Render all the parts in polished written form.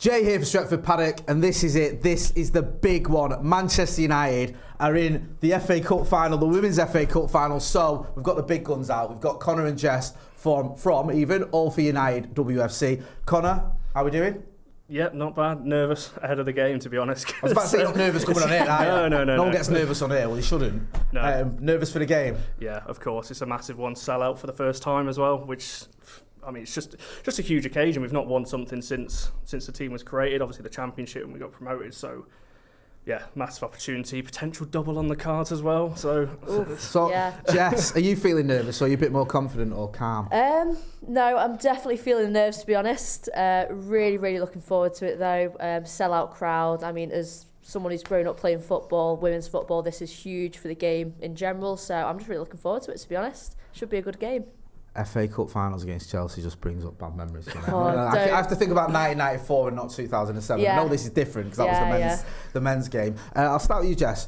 Jay here for Stretford, Paddock, and this is it. This is the big one. Manchester United are in the FA Cup final, the Women's FA Cup final. So we've got the big guns out. We've got Connor and Jess from even All for United WFC. Connor, how are we doing? Yeah, not bad. Nervous ahead of the game, to be honest. I was about to say, you're not nervous coming on here, are you? No. No one gets nervous on here. Well, he shouldn't. No. Nervous for the game? Yeah, of course. It's a massive one. Sell out for the first time as well, which, I mean, it's just a huge occasion. We've not won something since the team was created. Obviously, the championship when we got promoted. So, yeah, massive opportunity. Potential double on the cards as well. So yeah. Jess, are you feeling nervous, or are you a bit more confident or calm? No, I'm definitely feeling nervous, to be honest. Really looking forward to it, though. Sell-out crowd. I mean, as someone who's grown up playing football, women's football, this is huge for the game in general. So I'm just really looking forward to it, to be honest. Should be a good game. FA Cup finals against Chelsea just brings up bad memories for me. Oh, I have to think about 1994 and not 2007. Yeah. I know this is different because that was the men's game. I'll start with you, Jess.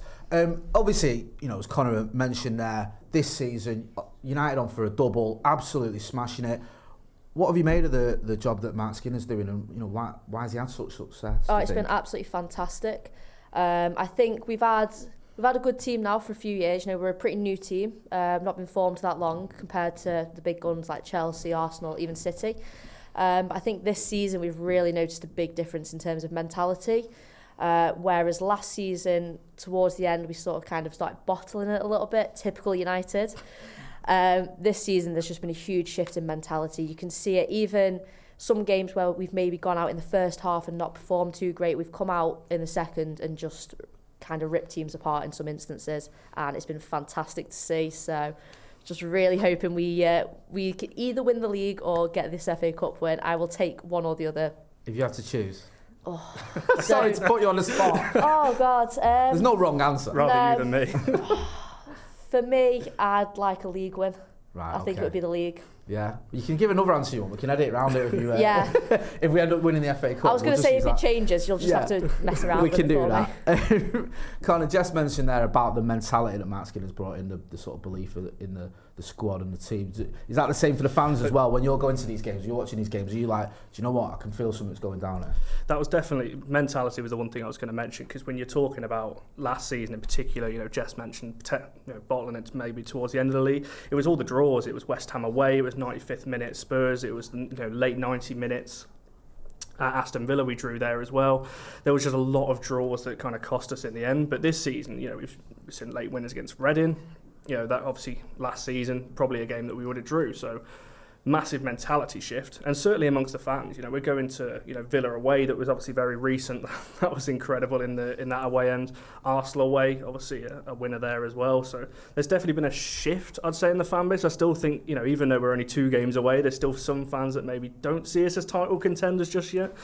Obviously, as Connor mentioned there, this season, United on for a double, absolutely smashing it. What have you made of the job that Mark Skinner's doing, and why has he had such success? Oh, it's been absolutely fantastic. I think we've had a good team now for a few years. We're a pretty new team, not been formed that long compared to the big guns like Chelsea, Arsenal, even City. I think this season we've really noticed a big difference in terms of mentality. Whereas last season, towards the end, we sort of kind of started bottling it a little bit, typical United. This season, there's just been a huge shift in mentality. You can see it even some games where we've maybe gone out in the first half and not performed too great. We've come out in the second and just kind of rip teams apart in some instances, and it's been fantastic to see. So just really hoping we can either win the league or get this FA Cup win. I will take one or the other. If you have to choose. Oh, Sorry to put you on the spot. Oh God. There's no wrong answer. Rather you than me. For me, I'd like a league win. Right, I think it would be the league. Yeah, you can give another answer you want. We can edit it around it if you. Yeah. If we end up winning the FA Cup. I was going to say if it changes, you'll just have to mess around. We with can do it that. Connor, Jess mentioned there about the mentality that Matt Skinner's brought in, the sort of belief in the squad and the team. Is that the same for the fans as well? When you're going to these games, you're watching these games, are you like, do you know what? I can feel something's going down there. That was definitely, mentality was the one thing I was going to mention, because when you're talking about last season in particular, Jess mentioned bottling it maybe towards the end of the league. It was all the draws. It was West Ham away. It was 95th minute Spurs. It was late 90 minutes. At Aston Villa, we drew there as well. There was just a lot of draws that kind of cost us in the end. But this season, we've seen late winners against Reading. That obviously last season, probably a game that we would have drew. So massive mentality shift, and certainly amongst the fans. We're going to Villa away. That was obviously very recent. That was incredible in that away end. Arsenal away, obviously a winner there as well. So there's definitely been a shift, I'd say, in the fan base. I still think even though we're only 2 games away, there's still some fans that maybe don't see us as title contenders just yet.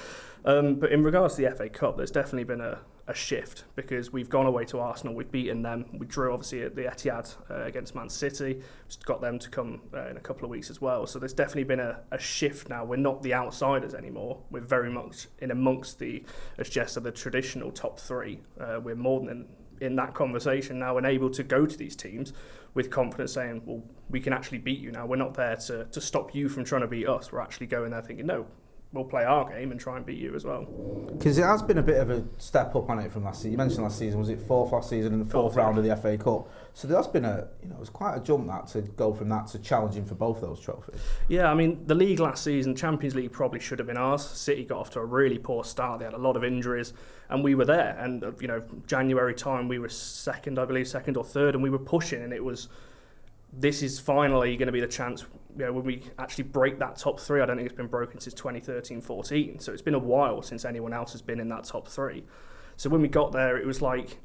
But in regards to the FA Cup, there's definitely been a shift, because we've gone away to Arsenal, we've beaten them, we drew obviously at the Etihad against Man City, just got them to come in a couple of weeks as well. So there's definitely been a shift now. We're not the outsiders anymore. We're very much in amongst as Jess said, the traditional top 3. We're more than in that conversation now and able to go to these teams with confidence, saying, well, we can actually beat you now. We're not there to stop you from trying to beat us. We're actually going there thinking, no, we'll play our game and try and beat you as well. Because it has been a bit of a step up on it from last season. You mentioned last season, was it 4th last season in the 4th round of the FA Cup? So there's been it was quite a jump that to go from that to challenging for both those trophies. Yeah, I mean, the league last season, Champions League probably should have been ours. City got off to a really poor start. They had a lot of injuries, and we were there. And January time, we were second or 3rd, and we were pushing, and it was, this is finally going to be the chance when we actually break that top 3. I don't think it's been broken since 2013-14. So it's been a while since anyone else has been in that top 3. So when we got there, it was like,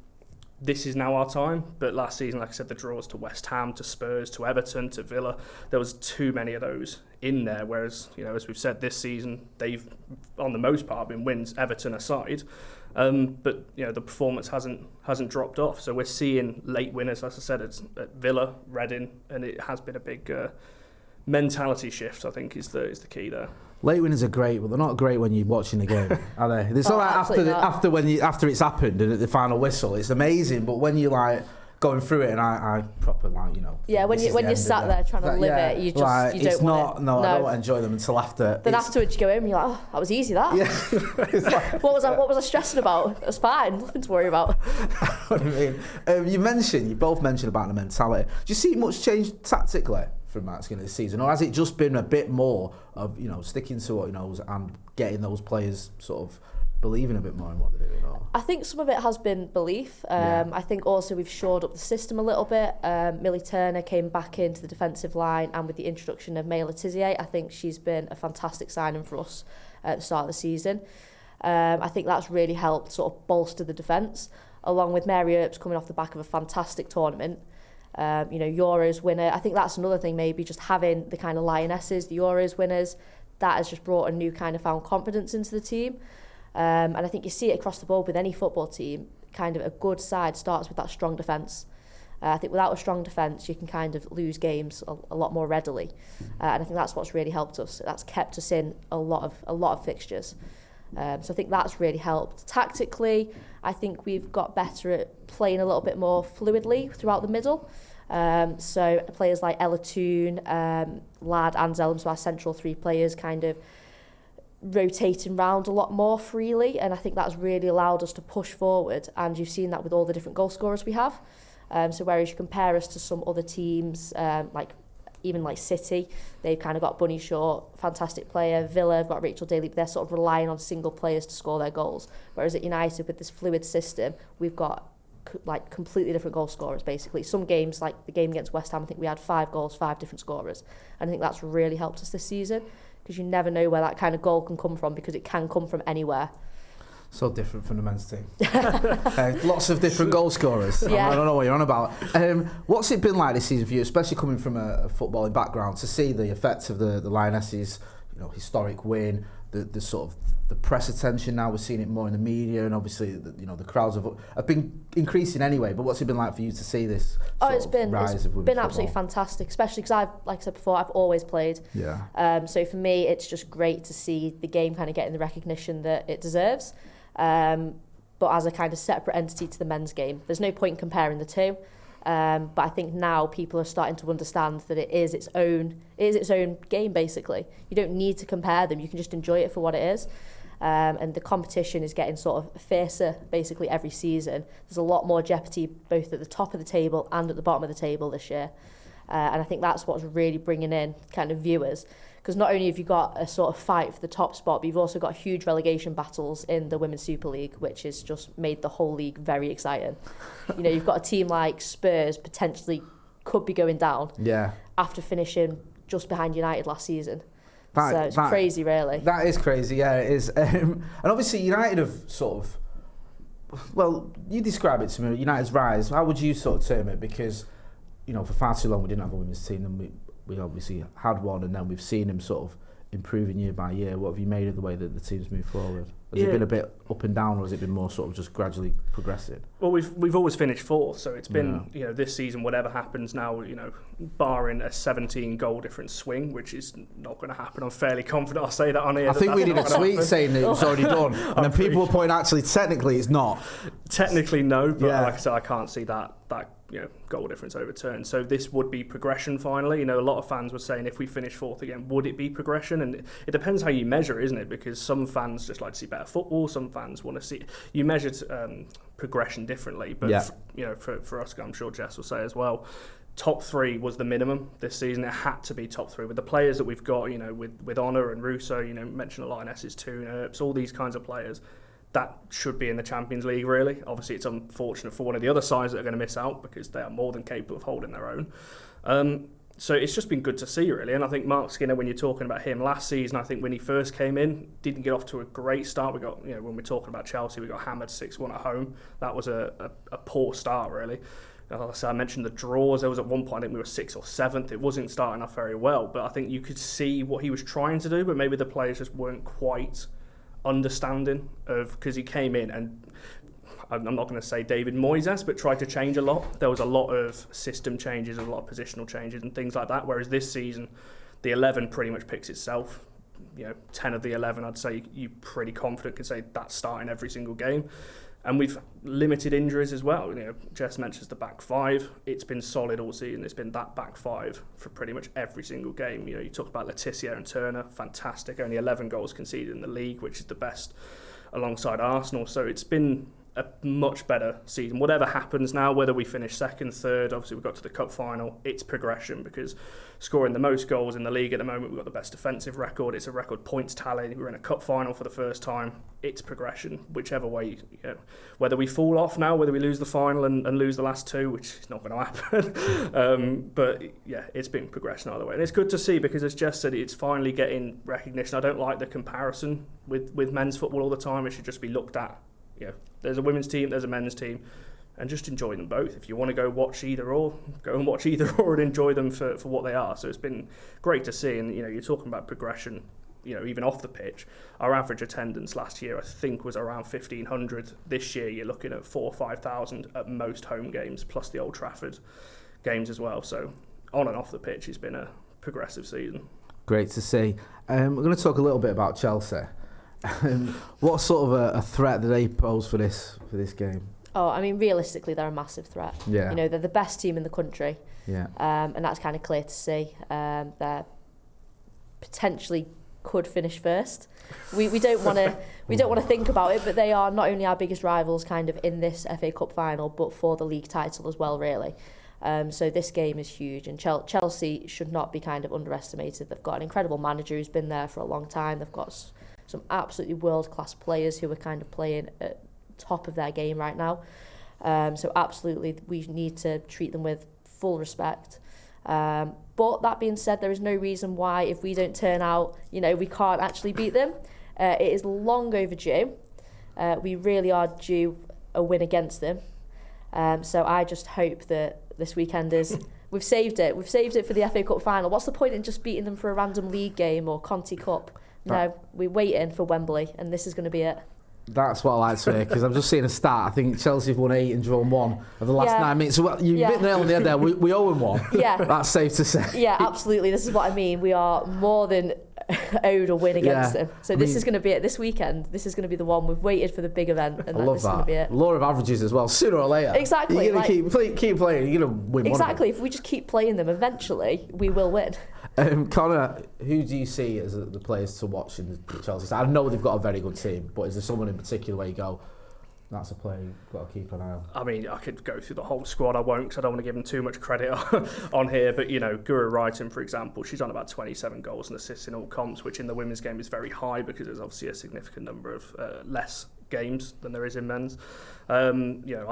this is now our time. But last season, like I said, the draws to West Ham, to Spurs, to Everton, to Villa, there was too many of those in there. Whereas, as we've said, this season, they've, on the most part, been wins, Everton aside. But the performance hasn't dropped off. So we're seeing late winners, as I said, at Villa, Reading, and it has been a big mentality shift, I think, is the key there. Late winners are great, but they're not great when you're watching the game, are they? It's not like after it's happened and at the final whistle, it's amazing. But when you going through it, and I proper like, Yeah, when you're sat there trying to live it, you just like, you don't want it. No, I don't enjoy them until after. Then afterwards you go home and you're like, oh, that was easy, that. Yeah. Like, what was I stressing about? It was fine, nothing to worry about. What do you mean? You both mentioned about the mentality. Do you see much change tactically from Mark Skinner this season, or has it just been a bit more of sticking to what he knows and getting those players sort of believing a bit more in what they're doing? Or? I think some of it has been belief. I think also we've shored up the system a little bit. Millie Turner came back into the defensive line, and with the introduction of Maya Letizier, I think she's been a fantastic signing for us at the start of the season. I think that's really helped sort of bolster the defence, along with Mary Earps coming off the back of a fantastic tournament. Euros winner. I think that's another thing, maybe just having the kind of Lionesses, the Euros winners, that has just brought a new kind of found confidence into the team. And I think you see it across the board with any football team, kind of a good side starts with that strong defence. I think without a strong defence, you can kind of lose games a lot more readily. And I think that's what's really helped us. That's kept us in a lot of fixtures. So I think that's really helped. Tactically, I think we've got better at playing a little bit more fluidly throughout the middle. So players like Ella Toon, Ladd and Zellum, so our central three players, kind of rotating round a lot more freely, and I think that's really allowed us to push forward, and you've seen that with all the different goal scorers we have. So whereas you compare us to some other teams, like City, they've kind of got Bunny Shaw, fantastic player. Villa have got Rachel Daly, but they're sort of relying on single players to score their goals. Whereas at United, with this fluid system, we've got like completely different goal scorers, basically. Some games, like the game against West Ham, I think we had 5 goals, 5 different scorers. And I think that's really helped us this season, because you never know where that kind of goal can come from, because it can come from anywhere. So different from the men's team. Lots of different goal scorers. Yeah. I don't know what you're on about. What's it been like this season for you, especially coming from a footballing background, to see the effects of the Lionesses, historic win, the sort of the press attention now? We're seeing it more in the media, and obviously the crowds have been increasing anyway. But what's it been like for you to see this rise of women's football? Absolutely fantastic, especially because like I said before, I've always played. Yeah. So for me, it's just great to see the game kind of getting the recognition that it deserves. But as a kind of separate entity to the men's game. There's no point in comparing the two. But I think now people are starting to understand that it is its own game, basically. You don't need to compare them, you can just enjoy it for what it is. And the competition is getting sort of fiercer basically every season. There's a lot more jeopardy both at the top of the table and at the bottom of the table this year. And I think that's what's really bringing in kind of viewers. Because not only have you got a sort of fight for the top spot, but you've also got huge relegation battles in the Women's Super League, which has just made the whole league very exciting. You've got a team like Spurs potentially could be going down after finishing just behind United last season. So it's crazy, really. That is crazy, yeah, it is. And obviously United have sort of, well, you describe it to me, United's rise. How would you sort of term it? Because, for far too long we didn't have a women's team, and we obviously had one, and then we've seen him sort of improving year by year. What have you made of the way that the team's moved forward? Has it been a bit up and down, or has it been more sort of just gradually progressing? Well, we've always finished fourth, so it's been this season, whatever happens now, barring a 17 goal difference swing, which is not going to happen. I'm fairly confident I'll say that on here. I think we did a tweet saying that it was already done, and then people were pointing actually technically it's not. Technically no, but like I said, I can't see that goal difference overturned. So this would be progression finally. A lot of fans were saying if we finish fourth again, would it be progression? And it depends how you measure, isn't it? Because some fans just like to see better football. Some fans want to see you measure progression differently. But for us, I'm sure Jess will say as well, top 3 was the minimum this season. It had to be top 3 with the players that we've got. With Honor and Russo. Mentioned the Lionesses too, Earps, all these kinds of players. That should be in the Champions League, really. Obviously, it's unfortunate for one of the other sides that are going to miss out because they are more than capable of holding their own. So it's just been good to see, really. And I think Mark Skinner, when you're talking about him last season, I think when he first came in, didn't get off to a great start. We got, when we're talking about Chelsea, we got hammered 6-1 at home. That was a poor start, really. I mentioned the draws. There was at one point, I think we were 6th or 7th. It wasn't starting off very well, but I think you could see what he was trying to do, but maybe the players just weren't quite understanding of, because he came in and I'm not going to say David Moyes, but tried to change a lot. There was a lot of system changes, a lot of positional changes and things like that, whereas this season the 11 pretty much picks itself. 10 of the 11 I'd say you pretty confident could say that's starting every single game. And we've limited injuries as well. Jess mentions the back five. It's been solid all season. It's been that back five for pretty much every single game. You talk about Laetitia and Turner, fantastic. Only 11 goals conceded in the league, which is the best alongside Arsenal. So it's been a much better season. Whatever happens now, whether we finish second, third, obviously we got to the cup final, it's progression, because scoring the most goals in the league at the moment, we've got the best defensive record, it's a record points tally, we're in a cup final for the first time, it's progression, whichever way, whether we fall off now, whether we lose the final and lose the last two, which is not going to happen, but yeah, it's been progression either way. And it's good to see, because as Jess said, it's finally getting recognition. I don't like the comparison with men's football all the time. It should just be looked at. There's a women's team, there's a men's team, and just enjoy them both. If you want to go watch either or, go and watch either or and enjoy them for what they are. So it's been great to see. And you're talking about progression, even off the pitch. Our average attendance last year, I think, was around 1,500. This year, you're looking at 4,000 or 5,000 at most home games, plus the Old Trafford games as well. So on and off the pitch, it's been a progressive season. Great to see. We're going to talk a little bit about Chelsea. What sort of a threat do they pose for this game? Oh, I mean, realistically, they're a massive threat. Yeah. They're the best team in the country. Yeah. And that's kind of clear to see. They're potentially could finish first. We don't want to think about it, but they are not only our biggest rivals kind of in this FA Cup final, but for the league title as well, really. So this game is huge, and Chelsea should not be kind of underestimated. They've got an incredible manager who's been there for a long time. They've got some absolutely world-class players who are kind of playing at top of their game right now. So absolutely, we need to treat them with full respect. But that being said, there is no reason why, if we don't turn out, we can't actually beat them. It is long overdue. We really are due a win against them. So I just hope that this weekend is... We've saved it. We've saved it for the FA Cup final. What's the point in just beating them for a random league game or Conti Cup? No, we're waiting for Wembley, and this is going to be it. That's what I like to hear, because I've just seen a stat. I think Chelsea have won 8 and drawn 1 of the last 9 minutes. So you've hit the nail on the head there. We owe them 1. Yeah. That's safe to say. Yeah, absolutely. This is what I mean. We are more than owed a win against them. So this is going to be it. This weekend, this is going to be the one. We've waited for the big event, and this is going to be it. Law of averages as well. Sooner or later. Exactly. You're going to keep playing. You're going to win. Exactly. If we just keep playing them, eventually we will win. Connor, who do you see as the players to watch in the Chelsea side? I know they've got a very good team, but is there someone in particular where you go, that's a player you've got to keep an eye on? I mean, I could go through the whole squad. I won't, because I don't want to give them too much credit on here. But, Guru Wrighton, for example, she's on about 27 goals and assists in all comps, which in the women's game is very high, because there's obviously a significant number of less games than there is in men's. I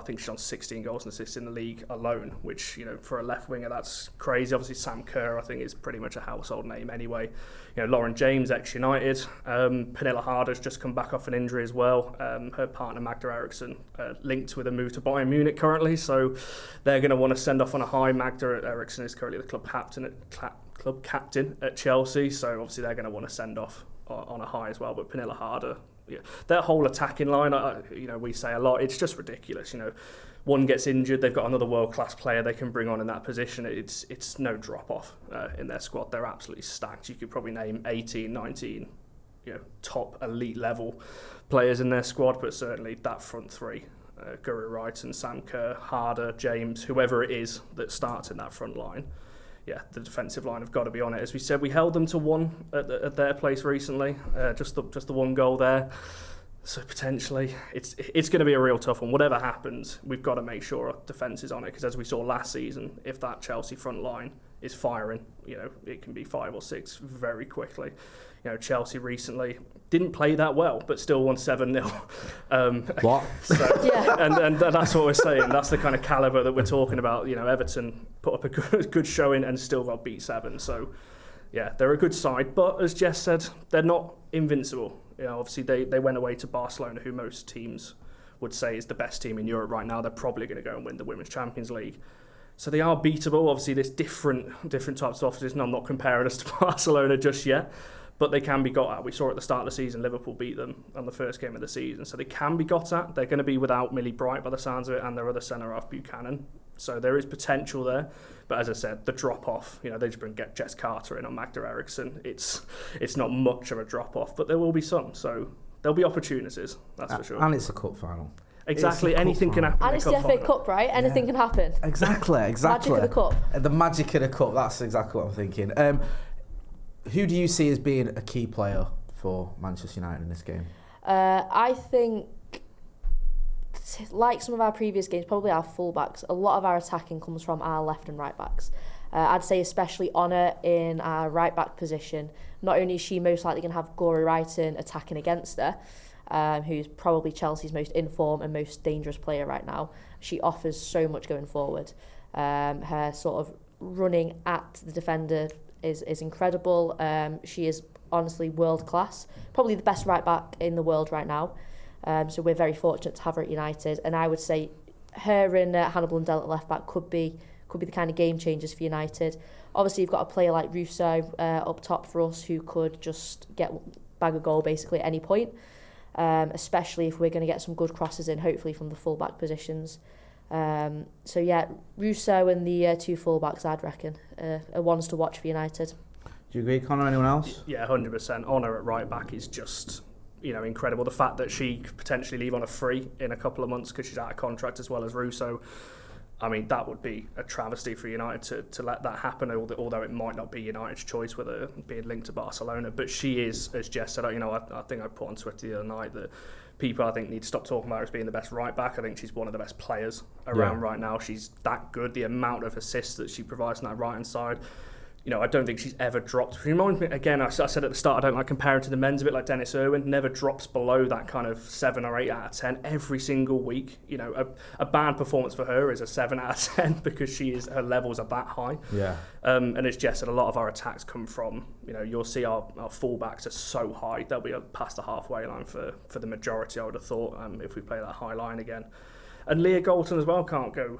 think she's on 16 goals and assists in the league alone, which, for a left winger, that's crazy. Obviously, Sam Kerr, I think, is pretty much a household name anyway. Lauren James, ex-United. Pernilla Harder's just come back off an injury as well. Her partner, Magda Eriksson, linked with a move to Bayern Munich currently, so they're going to want to send off on a high. Magda Eriksson is currently the club captain at Chelsea, so obviously they're going to want to send off on a high as well. But Pernilla Harder, their whole attacking line, we say a lot, it's just ridiculous. One gets injured, they've got another world-class player they can bring on in that position. It's no drop-off in their squad. They're absolutely stacked. You could probably name 18, 19, top elite level players in their squad, but certainly that front three, Guru Wrighton, Sam Kerr, Harder, James, whoever it is that starts in that front line. Yeah, the defensive line have got to be on it. As we said, we held them to 1 at their place recently, just the 1 goal there. So potentially, it's going to be a real tough one. Whatever happens, we've got to make sure our defence is on it, because as we saw last season, if that Chelsea front line is firing, it can be 5 or 6 very quickly. Chelsea recently didn't play that well, but still won 7-0. What? So, yeah. And that's what we're saying. That's the kind of calibre that we're talking about. Everton put up a good showing and still got beat 7. So, yeah, they're a good side. But as Jess said, they're not invincible. Obviously, they went away to Barcelona, who most teams would say is the best team in Europe right now. They're probably going to go and win the Women's Champions League. So they are beatable. Obviously, there's different types of offices, and I'm not comparing us to Barcelona just yet. But they can be got at. We saw at the start of the season, Liverpool beat them on the first game of the season. So they can be got at. They're going to be without Millie Bright by the sounds of it, and their other centre-half, Buchanan. So there is potential there. But as I said, the drop-off, they just bring Jess Carter in on Magda Eriksson. It's not much of a drop-off, but there will be some. So there'll be opportunities, that's for sure. And it's a cup final. Exactly, anything can happen. And it's the FA Cup, right? Anything can happen. Exactly. Magic of the cup. The magic of the cup, that's exactly what I'm thinking. Who do you see as being a key player for Manchester United in this game? I think, like some of our previous games, probably our fullbacks, a lot of our attacking comes from our left and right backs. I'd say especially Honor in our right back position. Not only is she most likely going to have Gora Wrighton attacking against her, who's probably Chelsea's most in-form and most dangerous player right now. She offers so much going forward. Her sort of running at the defender is incredible. She is honestly world class, probably the best right back in the world right now. So we're very fortunate to have her at United, and I would say her and Hannah Blundell at left back could be the kind of game changers for United. Obviously, you've got a player like Russo up top for us who could just bag a goal basically at any point, especially if we're going to get some good crosses in, hopefully from the full-back positions. So yeah, Russo and the two full-backs, I'd reckon, are ones to watch for United. Do you agree, Connor? Anyone else? Yeah, 100%. Honor at right back is just, incredible. The fact that she could potentially leave on a free in a couple of months because she's out of contract, as well as Russo. I mean, that would be a travesty for United to let that happen, although it might not be United's choice with her being linked to Barcelona. But she is, as Jess said, I think I put on Twitter the other night that people, I think, need to stop talking about her as being the best right back. I think she's one of the best players around right now. She's that good. The amount of assists that she provides on that right-hand side, I don't think she's ever dropped. She reminds me, again, I said at the start, I don't like comparing to the men's, a bit like Dennis Irwin, never drops below that kind of 7 or 8 out of 10 every single week. A bad performance for her is a 7 out of 10 because her levels are that high. Yeah. And as Jess said, a lot of our attacks come from, you'll see our fullbacks are so high, they'll be past the halfway line for the majority, I would have thought, if we play that high line again. And Leah Galton as well can't go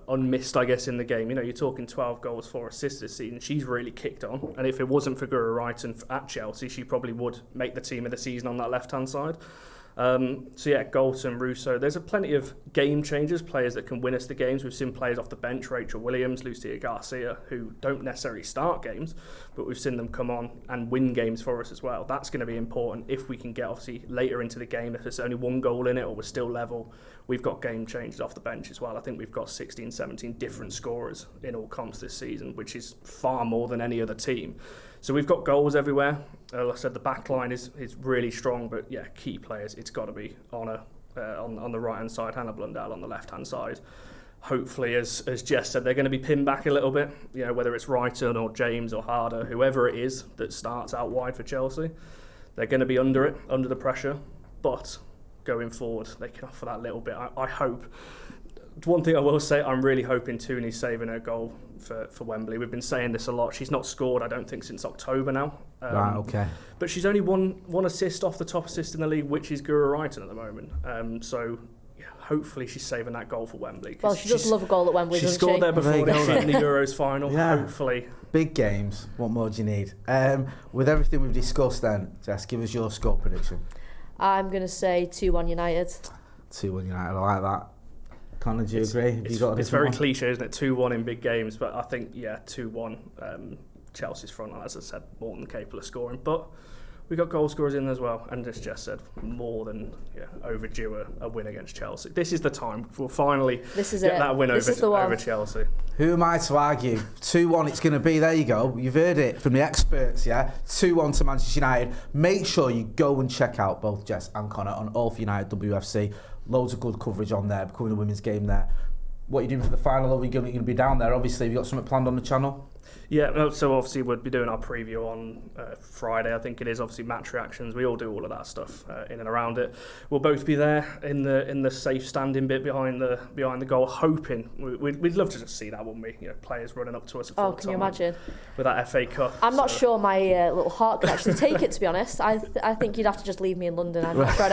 unmissed, I guess, in the game. You're talking 12 goals, 4 assists this season. She's really kicked on. And if it wasn't for Gora Wrighton at Chelsea, she probably would make the team of the season on that left-hand side. So yeah, Galton, Russo. There's plenty of game changers, players that can win us the games. We've seen players off the bench, Rachel Williams, Lucia Garcia, who don't necessarily start games, but we've seen them come on and win games for us as well. That's going to be important if we can get, obviously, later into the game. If there's only 1 goal in it or we're still level, we've got game changers off the bench as well. I think we've got 16, 17 different scorers in all comps this season, which is far more than any other team. So we've got goals everywhere. Like I said, the back line is really strong, but yeah, key players, it's got to be Honor on the right-hand side, Hannah Blundell on the left-hand side. Hopefully, as Jess said, they're going to be pinned back a little bit, whether it's Wrighton or James or Harder, whoever it is that starts out wide for Chelsea. They're going to be under the pressure, but going forward, they can offer that little bit. I hope. One thing I will say, I'm really hoping Tooney's saving her goal for Wembley. We've been saying this a lot. She's not scored, I don't think, since October now. Right, okay. But she's only one assist off the top assist in the league, which is Gora Wrighton at the moment. So yeah, hopefully she's saving that goal for Wembley. Well, she does love a goal at Wembley, doesn't she? She scored there before in the Euros final, hopefully. Big games, what more do you need? With everything we've discussed then, Jess, give us your score prediction. I'm going to say 2-1 United. 2-1 United, I like that. Connor, do you agree? It's very cliche, isn't it? 2-1 in big games, but I think, 2-1. Chelsea's front line, as I said, more than capable of scoring. But we got goal scorers in as well, and as Jess said, more than overdue a win against Chelsea. This is the time. We'll finally get that win over Chelsea. Who am I to argue? 2-1 it's going to be. There you go. You've heard it from the experts, yeah? 2-1 to Manchester United. Make sure you go and check out both Jess and Connor on All for United WFC. Loads of good coverage on there, covering the women's game there. What are you doing for the final? Are you going to be down there? Obviously, have you got something planned on the channel? Yeah, so obviously we'll be doing our preview on Friday, I think it is. Obviously match reactions, we all do all of that stuff in and around it. We'll both be there in the safe standing bit behind the goal, hoping we'd love to just see that, wouldn't we? Players running up to us. Oh, can you imagine? With that FA Cup. I'm not sure my little heart could actually take it, to be honest. I think you'd have to just leave me in London. I'm not sure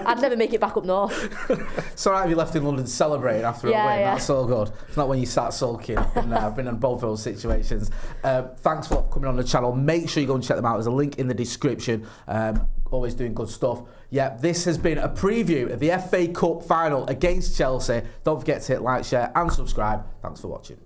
I'd never make it back up north. It's all right if you left in London celebrating after a win. Yeah. That's all good. It's not when you start sulking. I've been in both those situations. Thanks for coming on the channel. Make sure you go and check them out. There's a link in the description. Always doing good stuff. Yeah, this has been a preview of the FA Cup final against Chelsea. Don't forget to hit like, share and subscribe. Thanks for watching.